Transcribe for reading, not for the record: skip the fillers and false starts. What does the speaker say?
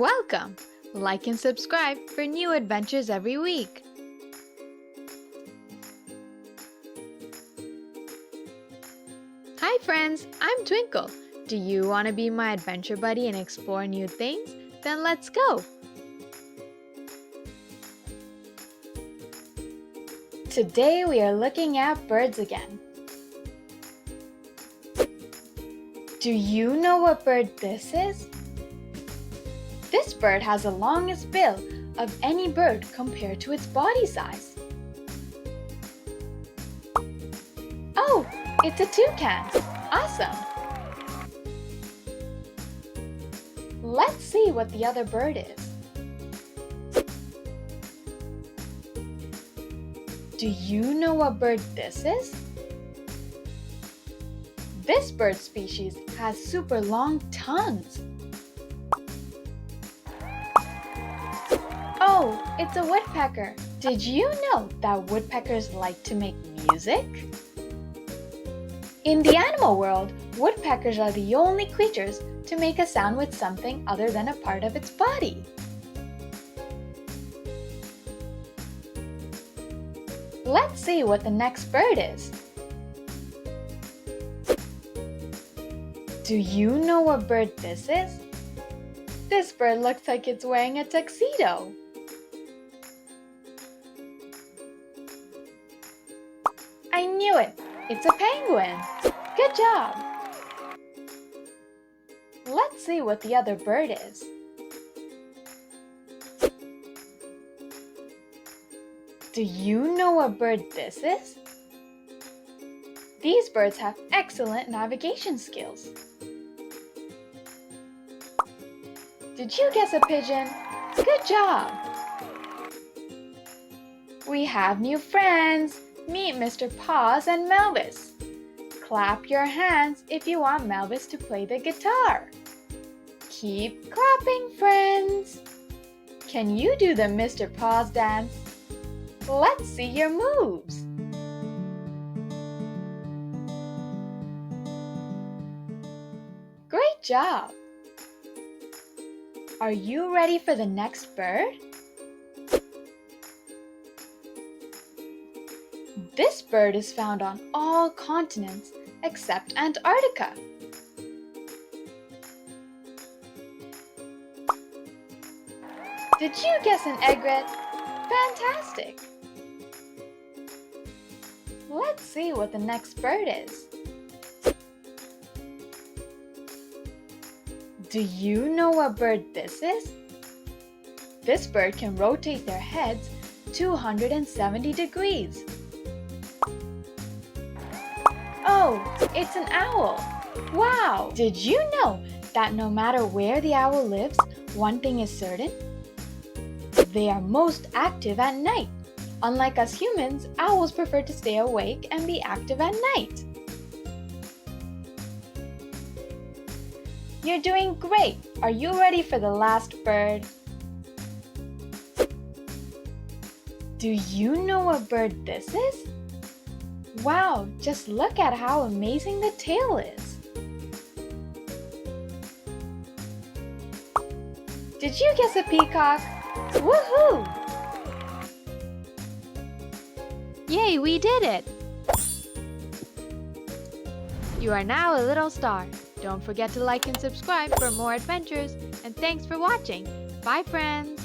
Welcome! Like and subscribe for new adventures every week. Hi friends, I'm Twinkle. Do you want to be my adventure buddy and explore new things? Then let's go! Today we are looking at birds again. Do you know what bird this is? This bird has the longest bill of any bird compared to its body size. Oh, it's a toucan! Awesome! Let's see what the other bird is. Do you know what bird this is? This bird species has super long tongues. Oh, it's a woodpecker. Did you know that woodpeckers like to make music? In the animal world, woodpeckers are the only creatures to make a sound with something other than a part of its body. Let's see what the next bird is. Do you know what bird this is? This bird looks like it's wearing a tuxedo. I knew it! It's a penguin! Good job! Let's see what the other bird is. Do you know what bird this is? These birds have excellent navigation skills. Did you guess a pigeon? Good job! We have new friends! Meet Mr. Paws and Melvis. Clap your hands if you want Melvis to play the guitar. Keep clapping, friends! Can you do the Mr. Paws dance? Let's see your moves! Great job! Are you ready for the next bird? This bird is found on all continents except Antarctica. Did you guess an egret? Fantastic! Let's see what the next bird is. Do you know what bird this is? This bird can rotate their heads 270 degrees. Oh, it's an owl! Wow! Did you know that no matter where the owl lives, one thing is certain? They are most active at night. Unlike us humans, owls prefer to stay awake and be active at night. You're doing great! Are you ready for the last bird? Do you know what bird this is? Wow, just look at how amazing the tail is! Did you guess a peacock? Woohoo! Yay, we did it! You are now a little star. Don't forget to like and subscribe for more adventures, and thanks for watching. Bye, friends!